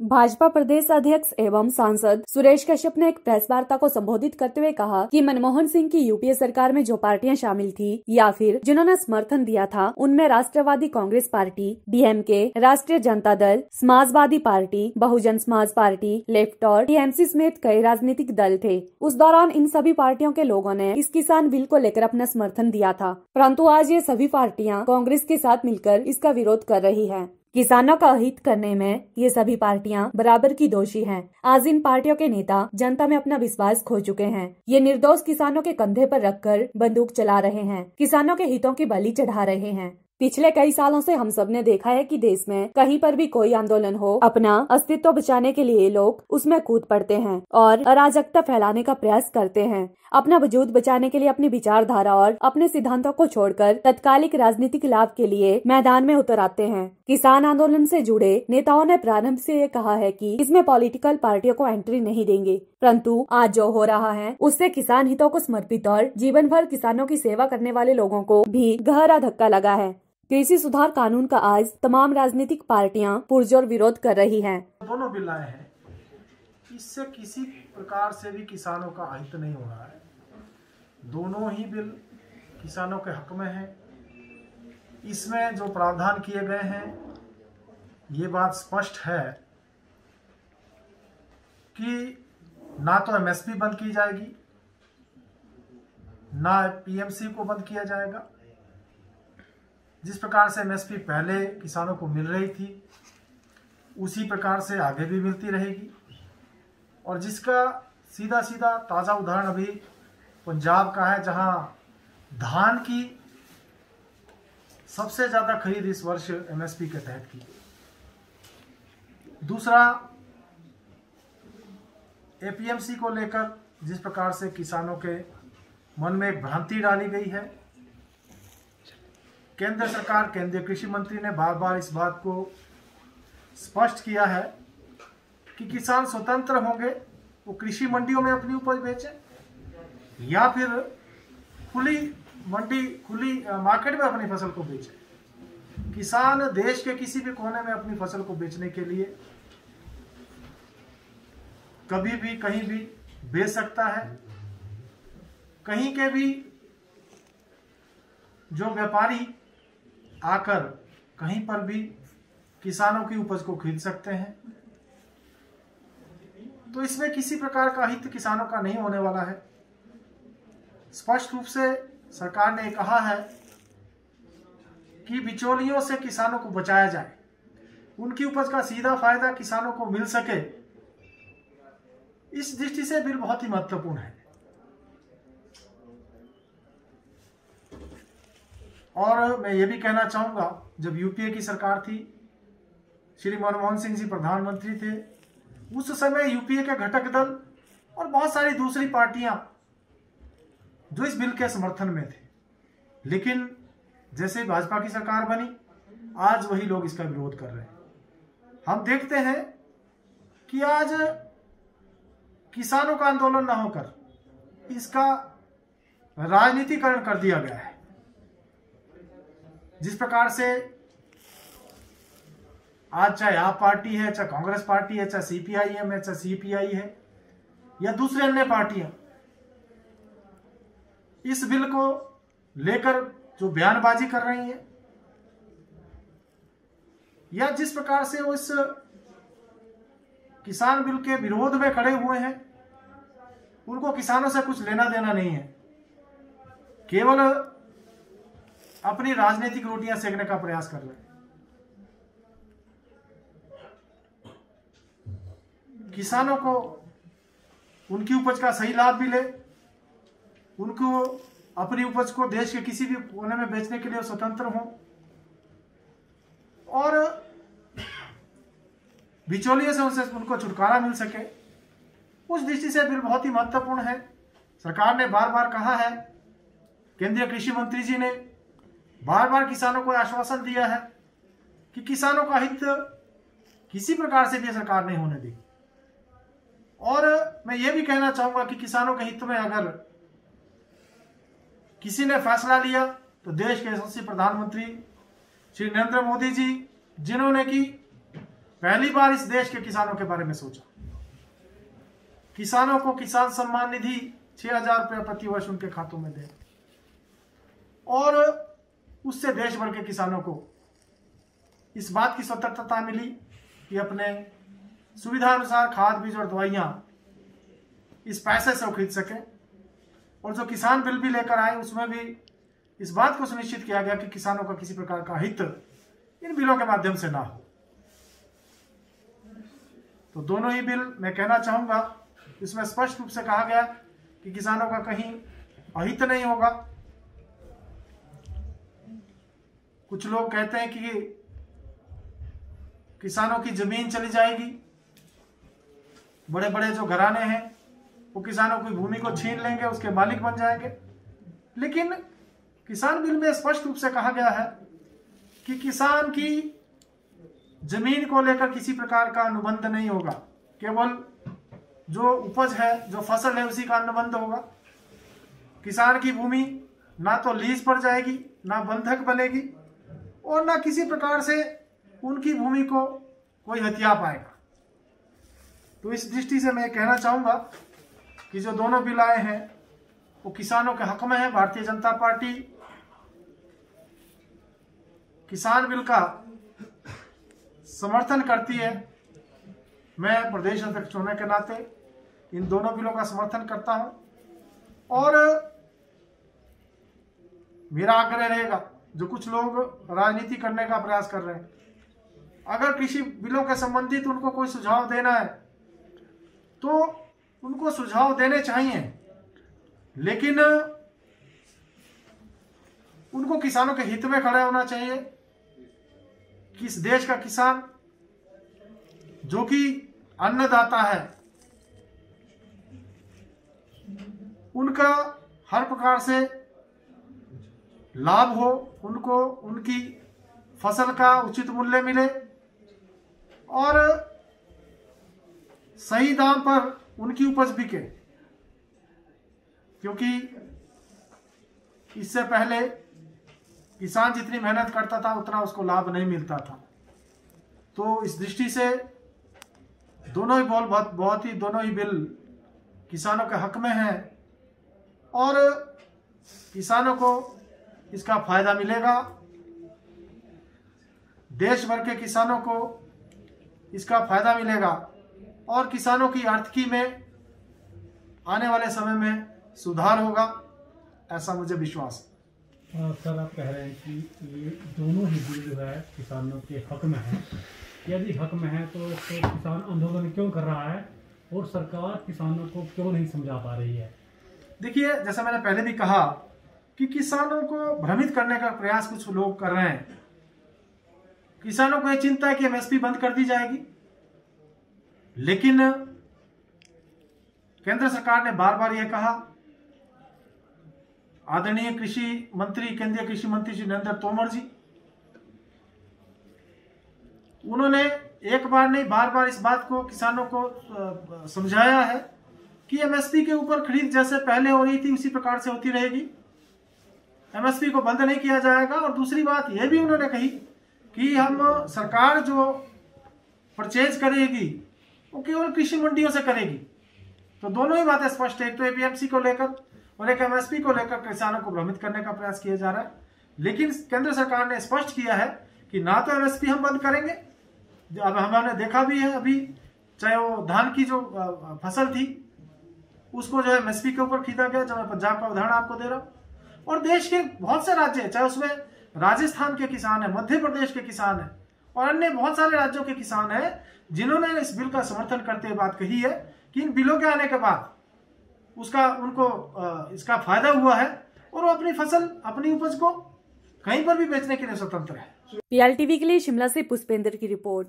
भाजपा प्रदेश अध्यक्ष एवं सांसद सुरेश कश्यप ने एक प्रेस वार्ता को संबोधित करते हुए कहा कि मनमोहन सिंह की यूपीए सरकार में जो पार्टियां शामिल थी या फिर जिन्होंने समर्थन दिया था, उनमें राष्ट्रवादी कांग्रेस पार्टी, डीएमके, राष्ट्रीय Janata Dal, Samajwadi party, Bahujan Samaj party, left और टीएमसी समेत कई राजनीतिक दल थे। उस दौरान इन सभी पार्टियों के लोगों ने इस किसान बिल को लेकर अपना समर्थन दिया था, परंतु आज ये सभी पार्टियां कांग्रेस के साथ मिलकर इसका विरोध कर रही है। किसानों का हित करने में ये सभी पार्टियां बराबर की दोषी हैं। आज इन पार्टियों के नेता जनता में अपना विश्वास खो चुके हैं। ये निर्दोष किसानों के कंधे पर रखकर बंदूक चला रहे हैं, किसानों के हितों की बलि चढ़ा रहे हैं। पिछले कई सालों से हम सब ने देखा है कि देश में कहीं पर भी कोई आंदोलन हो, अपना अस्तित्व बचाने के लिए लोग उसमें कूद पड़ते हैं और अराजकता फैलाने का प्रयास करते हैं। अपना वजूद बचाने के लिए अपनी विचारधारा और अपने सिद्धांतों को छोड़कर तत्कालिक राजनीतिक लाभ के लिए मैदान में उतर आते हैं। किसान आंदोलन से जुड़े नेताओं ने प्रारंभ से ये कहा है कि इसमें पॉलिटिकल पार्टियों को एंट्री नहीं देंगे, परंतु आज जो हो रहा है उससे किसान हितों को समर्पित और जीवन भर किसानों की सेवा करने वाले लोगों को भी गहरा धक्का लगा है। कृषि सुधार कानून का आज तमाम राजनीतिक पार्टियां पुरजोर विरोध कर रही हैं। दोनों बिल आए हैं, इससे किसी प्रकार से भी किसानों का हित नहीं हो रहा है। दोनों ही बिल किसानों के हक में हैं। इसमें जो प्रावधान किए गए हैं, ये बात स्पष्ट है कि ना तो एमएसपी बंद की जाएगी, ना पीएमसी को बंद किया जाएगा। जिस प्रकार से एमएसपी पहले किसानों को मिल रही थी, उसी प्रकार से आगे भी मिलती रहेगी। और जिसका सीधा सीधा ताज़ा उदाहरण अभी पंजाब का है, जहां धान की सबसे ज़्यादा खरीद इस वर्ष एमएसपी के तहत की। दूसरा, एपीएमसी को लेकर जिस प्रकार से किसानों के मन में एक भ्रांति डाली गई है, केंद्र सरकार, केंद्रीय कृषि मंत्री ने बार बार इस बात को स्पष्ट किया है कि किसान स्वतंत्र होंगे, वो कृषि मंडियों में अपनी उपज बेचें या फिर खुली मार्केट में अपनी फसल को बेचें। किसान देश के किसी भी कोने में अपनी फसल को बेचने के लिए कभी भी कहीं भी बेच सकता है। कहीं के भी जो व्यापारी आकर कहीं पर भी किसानों की उपज को खरीद सकते हैं। तो इसमें किसी प्रकार का हित किसानों का नहीं होने वाला है। स्पष्ट रूप से सरकार ने कहा है कि बिचौलियों से किसानों को बचाया जाए, उनकी उपज का सीधा फायदा किसानों को मिल सके। इस दृष्टि से बिल बहुत ही महत्वपूर्ण है। और मैं ये भी कहना चाहूँगा, जब यूपीए की सरकार थी, श्री मनमोहन सिंह जी प्रधानमंत्री थे, उस समय यूपीए के घटक दल और बहुत सारी दूसरी पार्टियां जो इस बिल के समर्थन में थे, लेकिन जैसे भाजपा की सरकार बनी, आज वही लोग इसका विरोध कर रहे हैं। हम देखते हैं कि आज किसानों का आंदोलन न होकर इसका राजनीतिकरण कर दिया गया है। जिस प्रकार से आज चाहे आप पार्टी है, चाहे कांग्रेस पार्टी है, चाहे सीपीआईएम है, चाहे सीपीआई है या दूसरे अन्य पार्टियां, इस बिल को लेकर जो बयानबाजी कर रही हैं या जिस प्रकार से वो इस किसान बिल के विरोध में खड़े हुए हैं, उनको किसानों से कुछ लेना देना नहीं है। केवल अपनी राजनीतिक रोटियां सेकने का प्रयास कर रहे हैं। किसानों को उनकी उपज का सही लाभ मिले, उनको अपनी उपज को देश के किसी भी कोने में बेचने के लिए स्वतंत्र हों और बिचौलियों से उनको छुटकारा मिल सके। उस दृष्टि से बिल बहुत ही महत्वपूर्ण है। सरकार ने बार बार कहा है, केंद्रीय कृषि मंत्री जी ने बार बार किसानों को आश्वासन दिया है कि किसानों का हित किसी प्रकार से भी सरकार नहीं होने देगी। और मैं ये भी कहना चाहूंगा कि किसानों के हित में अगर किसी ने फैसला लिया तो देश के यशस्वी प्रधानमंत्री श्री नरेंद्र मोदी जी, जिन्होंने कि पहली बार इस देश के किसानों के बारे में सोचा। किसानों को किसान सम्मान निधि 6,000 रुपये प्रति वर्ष उनके खातों में दे, और उससे देश भर के किसानों को इस बात की स्वतंत्रता मिली कि अपने सुविधा अनुसार खाद, बीज और दवाइयां इस पैसे से खरीद सके। और जो किसान बिल भी लेकर आए उसमें भी इस बात को सुनिश्चित किया गया कि किसानों का किसी प्रकार का हित इन बिलों के माध्यम से ना हो। तो दोनों ही बिल मैं कहना चाहूंगा, इसमें स्पष्ट रूप से कहा गया कि किसानों का कहीं अहित नहीं होगा। कुछ लोग कहते हैं कि किसानों की जमीन चली जाएगी, बड़े बड़े जो घराने हैं वो किसानों की भूमि को छीन लेंगे, उसके मालिक बन जाएंगे। लेकिन किसान बिल में स्पष्ट रूप से कहा गया है कि किसान की जमीन को लेकर किसी प्रकार का अनुबंध नहीं होगा, केवल जो उपज है, जो फसल है, उसी का अनुबंध होगा। किसान की भूमि ना तो लीज पर जाएगी, ना बंधक बनेगी, और ना किसी प्रकार से उनकी भूमि को कोई हथिया पाएगा। तो इस दृष्टि से मैं कहना चाहूंगा कि जो दोनों बिल आए हैं वो किसानों के हक में है। भारतीय जनता पार्टी किसान बिल का समर्थन करती है। मैं प्रदेश अध्यक्ष होने के नाते इन दोनों बिलों का समर्थन करता हूं, और मेरा आग्रह रहेगा, जो कुछ लोग राजनीति करने का प्रयास कर रहे हैं, अगर कृषि बिलों के संबंधित उनको कोई सुझाव देना है तो उनको सुझाव देने चाहिए, लेकिन उनको किसानों के हित में खड़ा होना चाहिए कि इस देश का किसान जो कि अन्नदाता है, उनका हर प्रकार से लाभ हो, उनको उनकी फसल का उचित मूल्य मिले और सही दाम पर उनकी उपज बिके। क्योंकि इससे पहले किसान जितनी मेहनत करता था उतना उसको लाभ नहीं मिलता था। तो इस दृष्टि से दोनों ही दोनों ही बिल किसानों के हक में हैं, और किसानों को इसका फायदा मिलेगा। देश भर के किसानों को इसका फायदा मिलेगा, और किसानों की आर्थिकी में आने वाले समय में सुधार होगा, ऐसा मुझे विश्वास है। सर, आप कह रहे हैं कि ये दोनों ही बिल जो है किसानों के हक में है। यदि हक में है तो किसान आंदोलन क्यों कर रहा है, और सरकार किसानों को क्यों नहीं समझा पा रही है? देखिए, जैसा मैंने पहले भी कहा कि किसानों को भ्रमित करने का प्रयास कुछ लोग कर रहे हैं। किसानों को यह चिंता है कि एमएसपी बंद कर दी जाएगी, लेकिन केंद्र सरकार ने बार बार यह कहा, आदरणीय कृषि मंत्री, केंद्रीय कृषि मंत्री श्री नरेंद्र तोमर जी, उन्होंने एक बार नहीं बार बार इस बात को किसानों को समझाया है कि एमएसपी के ऊपर खरीद जैसे पहले हो रही थी उसी प्रकार से होती रहेगी, एमएसपी को बंद नहीं किया जाएगा। और दूसरी बात यह भी उन्होंने कही कि हम सरकार जो परचेज करेगी वो केवल कृषि मंडियों से करेगी। तो दोनों ही बातें स्पष्ट है, एक तो एपीएमसी को लेकर और एक एमएसपी को लेकर किसानों को भ्रमित करने का प्रयास किया जा रहा है। लेकिन केंद्र सरकार ने स्पष्ट किया है कि ना तो एमएसपी हम बंद करेंगे, अब हमने देखा भी है, अभी चाहे वो धान की जो फसल थी उसको जो है एमएसपी के ऊपर खरीदा गया, जो मैं पंजाब का उदाहरण आपको दे रहा हूँ। और देश के बहुत से राज्य है, चाहे उसमें राजस्थान के किसान है, मध्य प्रदेश के किसान है और अन्य बहुत सारे राज्यों के किसान है, जिन्होंने इस बिल का समर्थन करते हुए बात कही है कि इन बिलों के आने के बाद उनको इसका फायदा हुआ है और वो अपनी फसल, अपनी उपज को कहीं पर भी बेचने के लिए स्वतंत्र है। PLTV के लिए शिमला से पुष्पेंद्र की रिपोर्ट।